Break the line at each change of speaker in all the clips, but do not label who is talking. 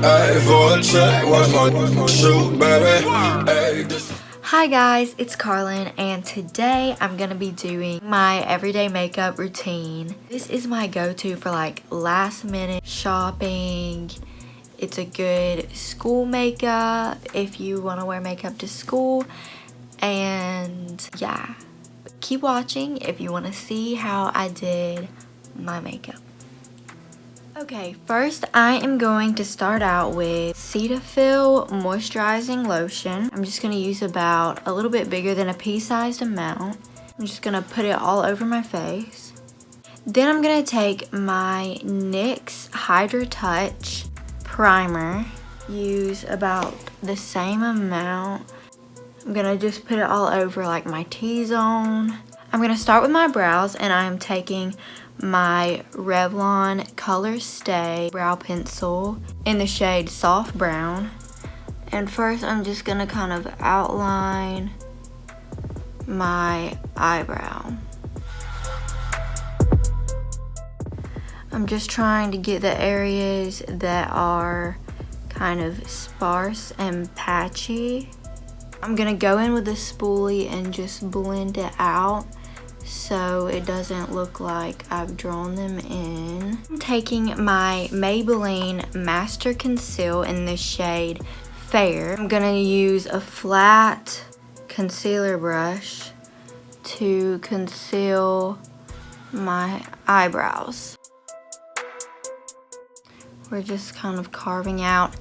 Hi guys, it's Carlin, and today I'm gonna be doing my everyday makeup routine. This is my go-to for like last minute shopping. It's a good school makeup if you want to wear makeup to school. And yeah, keep watching if you want to see how I did my makeup. Okay, first I am going to start out with Cetaphil moisturizing lotion. I'm just going to use about a little bit bigger than a pea-sized amount. I'm just going to put it all over my face. Then I'm going to take my NYX Hydra Touch primer. Use about the same amount. I'm going to just put it all over like my T-zone. I'm going to start with my brows, and I'm taking my Revlon Color Stay brow pencil in the shade Soft Brown. And first I'm just gonna kind of outline my eyebrow. I'm just trying to get the areas that are kind of sparse and patchy. I'm gonna go in with a spoolie and just blend it out so it doesn't look like I've drawn them in. I'm taking my Maybelline Master Conceal in the shade Fair. I'm gonna use a flat concealer brush to conceal my eyebrows. We're just kind of carving out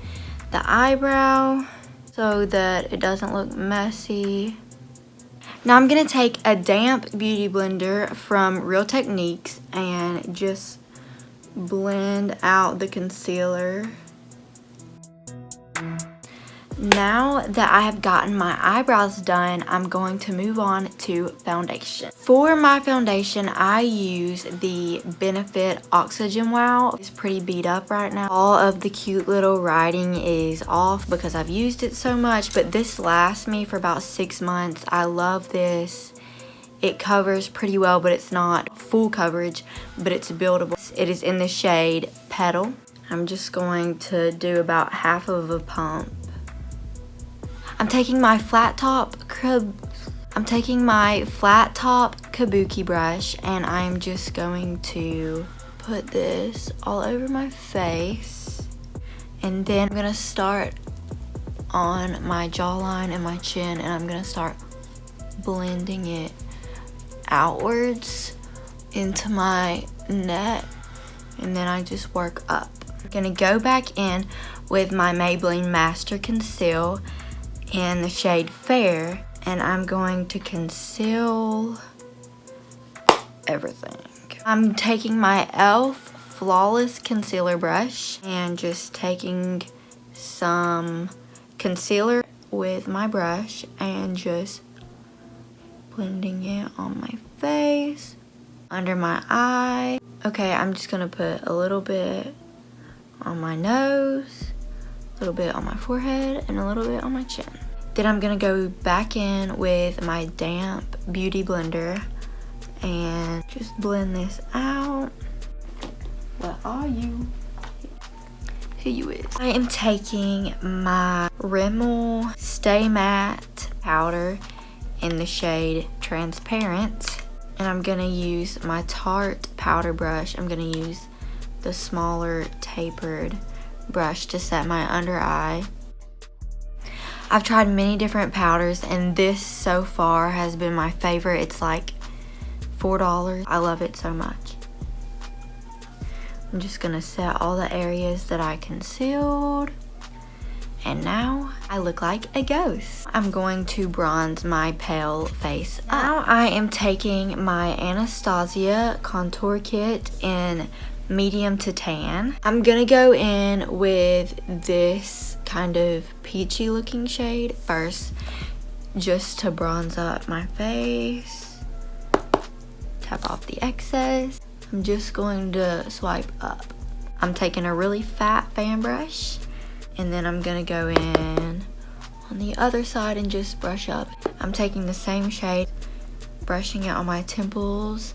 the eyebrow so that it doesn't look messy. Now I'm going to take a damp beauty blender from Real Techniques and just blend out the concealer. Now that I have gotten my eyebrows done, I'm going to move on to foundation. For my foundation, I use the Benefit Oxygen Wow. It's pretty beat up right now. All of the cute little writing is off because I've used it so much, but this lasts me for about 6 months. I love this. It covers pretty well, but it's not full coverage, but it's buildable. It is in the shade Petal. I'm just going to do about half of a pump. I'm taking my flat top kabuki brush, and I'm just going to put this all over my face. And then I'm gonna start on my jawline and my chin, and I'm gonna start blending it outwards into my neck, and then I just work up. I'm gonna go back in with my Maybelline Master Conceal in the shade Fair, and I'm going to conceal everything. I'm taking my e.l.f. Flawless Concealer brush and just taking some concealer with my brush and just blending it on my face, under my eye. Okay, I'm just gonna put a little bit on my nose, a little bit on my forehead, and a little bit on my chin. Then I'm gonna go back in with my damp beauty blender and just blend this out. What are you? Who you is? I am taking my Rimmel Stay Matte powder in the shade Transparent, and I'm gonna use my Tarte powder brush. I'm gonna use the smaller tapered brush to set my under eye. I've tried many different powders, and this so far has been my favorite. It's like $4. I love it so much. I'm just gonna set all the areas that I concealed, and now I look like a ghost. I'm going to bronze my pale face up. Now I am taking my Anastasia contour kit in medium to tan. I'm gonna go in with this kind of peachy looking shade first, just to bronze up my face. Tap off the excess. I'm just going to swipe up. I'm taking a really fat fan brush, and then I'm gonna go in on the other side and just brush up. I'm taking the same shade, brushing it on my temples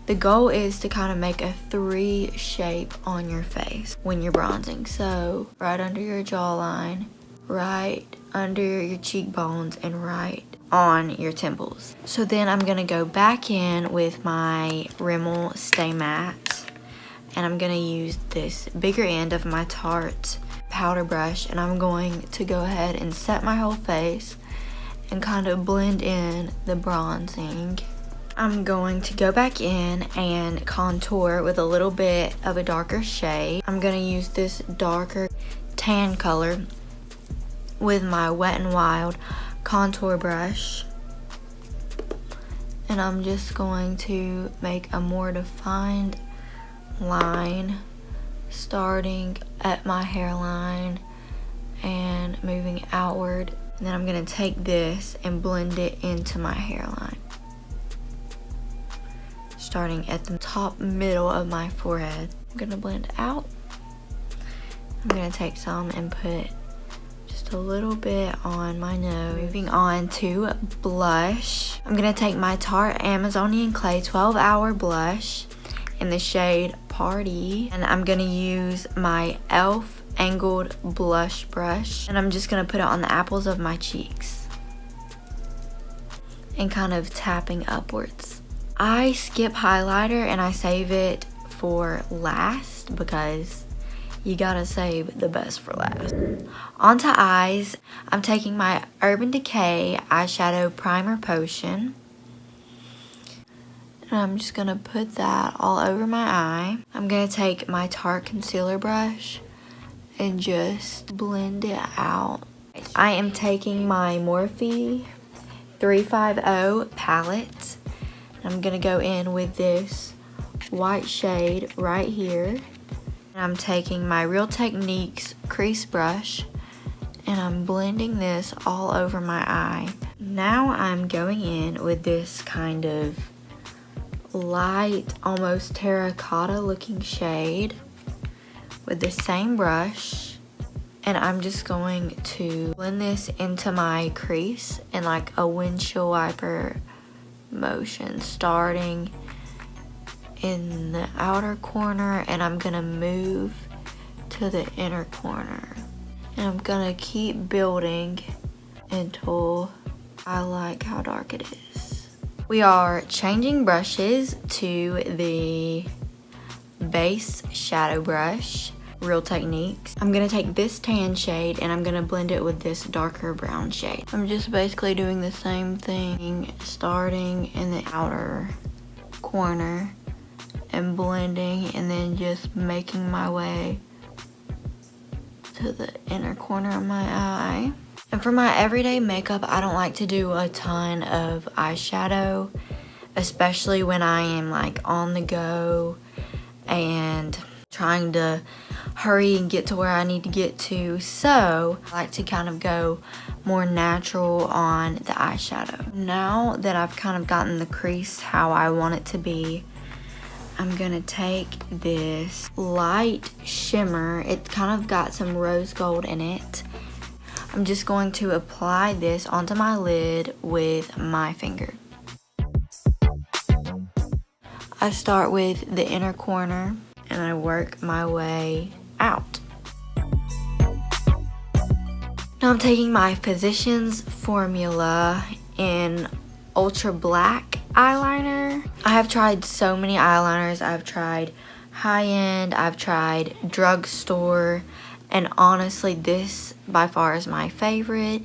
The goal is to kind of make a 3 shape on your face when you're bronzing. So right under your jawline, right under your cheekbones, and right on your temples. So then I'm gonna go back in with my Rimmel Stay Matte, and I'm gonna use this bigger end of my Tarte powder brush, and I'm going to go ahead and set my whole face and kind of blend in the bronzing. I'm going to go back in and contour with a little bit of a darker shade. I'm going to use this darker tan color with my Wet n Wild contour brush. And I'm just going to make a more defined line starting at my hairline and moving outward. And then I'm going to take this and blend it into my hairline, starting at the top middle of my forehead. I'm gonna blend out. I'm gonna take some and put just a little bit on my nose. Moving on to blush. I'm gonna take my Tarte Amazonian Clay 12-Hour Blush in the shade Party. And I'm gonna use my e.l.f. Angled Blush Brush. And I'm just gonna put it on the apples of my cheeks and kind of tapping upwards. I skip highlighter and I save it for last because you gotta save the best for last. Onto eyes, I'm taking my Urban Decay Eyeshadow Primer Potion. And I'm just gonna put that all over my eye. I'm gonna take my Tarte Concealer Brush and just blend it out. I am taking my Morphe 350 palette. I'm gonna go in with this white shade right here. And I'm taking my Real Techniques crease brush and I'm blending this all over my eye. Now I'm going in with this kind of light, almost terracotta looking shade with the same brush. And I'm just going to blend this into my crease in like a windshield wiper motion, starting in the outer corner, and I'm gonna move to the inner corner, and I'm gonna keep building until I like how dark it is. We are changing brushes to the base shadow brush, Real Techniques. I'm gonna take this tan shade and I'm gonna blend it with this darker brown shade. I'm just basically doing the same thing, starting in the outer corner and blending, and then just making my way to the inner corner of my eye. And for my everyday makeup, I don't like to do a ton of eyeshadow, especially when I am like on the go and trying to hurry and get to where I need to get to. So I like to kind of go more natural on the eyeshadow. Now that I've kind of gotten the crease how I want it to be, I'm gonna take this light shimmer. It kind of got some rose gold in it. I'm just going to apply this onto my lid with my finger. I start with the inner corner and I work my way out. Now I'm taking my Physicians Formula in Ultra Black eyeliner. I have tried so many eyeliners. I've tried high-end, I've tried drugstore, and honestly this by far is my favorite.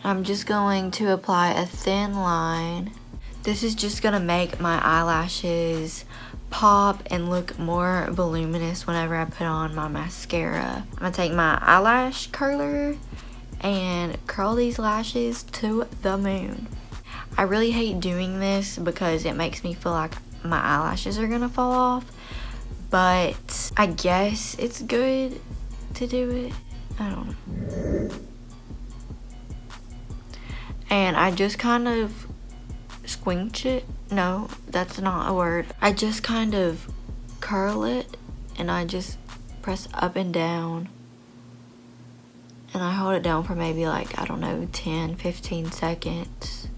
I'm just going to apply a thin line. This is just gonna make my eyelashes pop and look more voluminous whenever I put on my mascara. I'm gonna take my eyelash curler and curl these lashes to the moon. I really hate doing this because it makes me feel like my eyelashes are gonna fall off, but I guess it's good to do it. I don't know. And I just kind of squinch it. No, that's not a word. I just kind of curl it and I just press up and down. And I hold it down for maybe like, I don't know, 10, 15 seconds.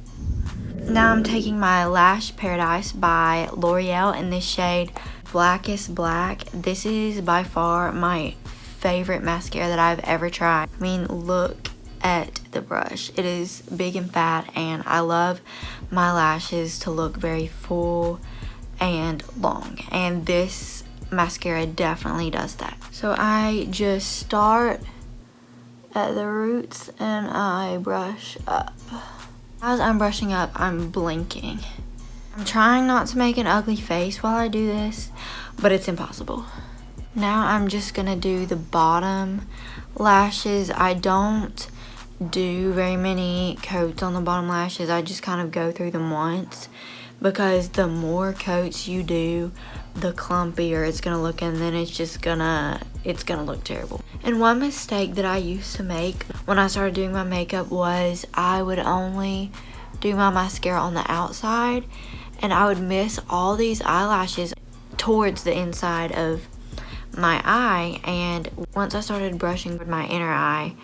Now I'm taking my Lash Paradise by L'Oreal in this shade Blackest Black. This is by far my favorite mascara that I've ever tried. I mean, look at the brush. It is big and fat, and I love my lashes to look very full and long, and this mascara definitely does that. So I just start at the roots and I brush up. As I'm brushing up, I'm blinking. I'm trying not to make an ugly face while I do this, but it's impossible. Now I'm just gonna do the bottom lashes. I don't do very many coats on the bottom lashes. I just kind of go through them once, because the more coats you do, the clumpier it's gonna look, and then it's gonna look terrible. And one mistake that I used to make when I started doing my makeup was I would only do my mascara on the outside, and I would miss all these eyelashes towards the inside of my eye. And once I started brushing with my inner eye,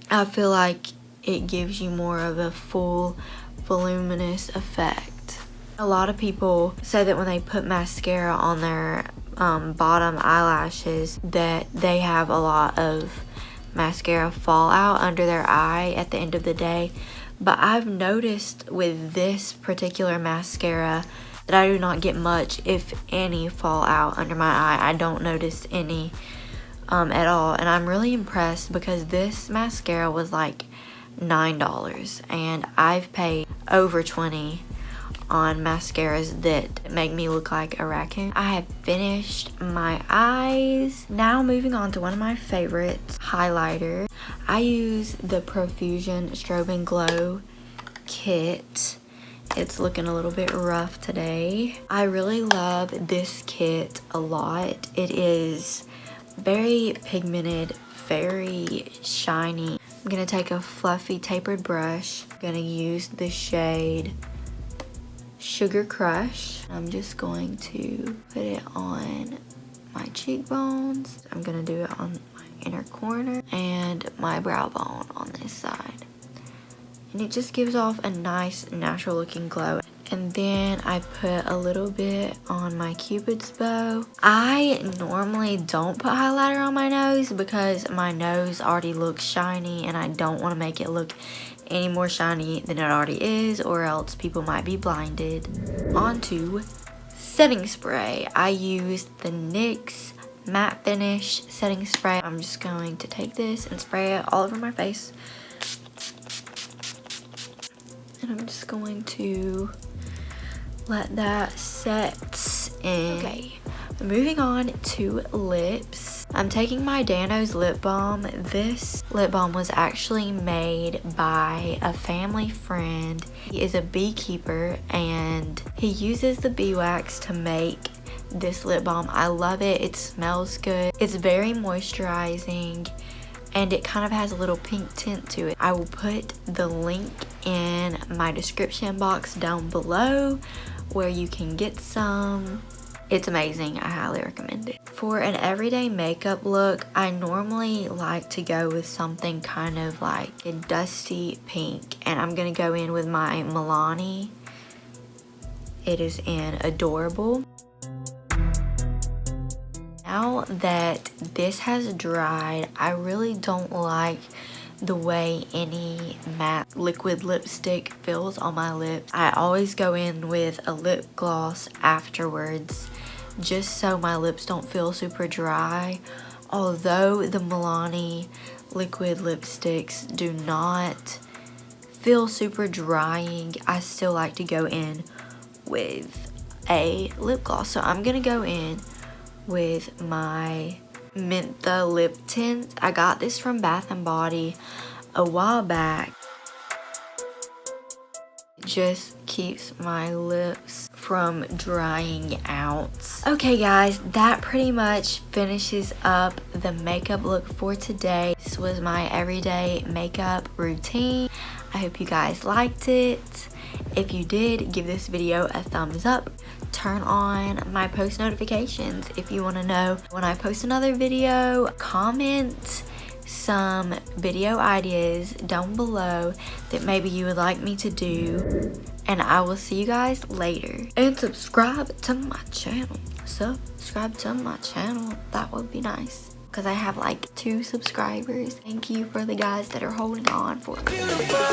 I feel like it gives you more of a full voluminous effect. A lot of people say that when they put mascara on their bottom eyelashes that they have a lot of mascara fall out under their eye at the end of the day. But I've noticed with this particular mascara that I do not get much, if any, fall out under my eye. I don't notice any at all, and I'm really impressed because this mascara was like $9 and I've paid over $20 on mascaras that make me look like a raccoon. I have finished my eyes. Now moving on to one of my favorites, highlighter. I use the Profusion Strobe and Glow kit. It's looking a little bit rough today. I really love this kit a lot. It is very pigmented, very shiny. I'm gonna take a fluffy tapered brush. I'm gonna use the shade Sugar Crush. I'm just going to put it on my cheekbones. I'm gonna do it on my inner corner and my brow bone on this side. And it just gives off a nice natural looking glow. And then I put a little bit on my Cupid's bow. I normally don't put highlighter on my nose because my nose already looks shiny and I don't want to make it look any more shiny than it already is, or else people might be blinded. Onto setting spray. I used the NYX Matte Finish setting spray. I'm just going to take this and spray it all over my face. And I'm just going to let that set in. Okay, moving on to lips. I'm taking my Danos lip balm. This lip balm was actually made by a family friend. He is a beekeeper and he uses the bee wax to make this lip balm. I love it. It smells good. It's very moisturizing and it kind of has a little pink tint to it. I will put the link in my description box down below where you can get some. It's amazing. I highly recommend it. For an everyday makeup look, I normally like to go with something kind of like a dusty pink, and I'm gonna go in with my Milani. It is in Adorable. Now that this has dried, I really don't like the way any matte liquid lipstick feels on my lips. I always go in with a lip gloss afterwards just so my lips don't feel super dry. Although the Milani liquid lipsticks do not feel super drying, I still like to go in with a lip gloss. So I'm gonna go in with my Mentha lip tint. I got this from Bath & Body a while back. It just keeps my lips from drying out. Okay guys, that pretty much finishes up the makeup look for today. This was my everyday makeup routine. I hope you guys liked it. If you did, give this video a thumbs up. Turn on my post notifications if you want to know when I post another video. Comment some video ideas down below that maybe you would like me to do. and I will see you guys later. And subscribe to my channel. Subscribe to my channel. That would be nice, because I have like 2 subscribers. Thank you for the guys that are holding on for me.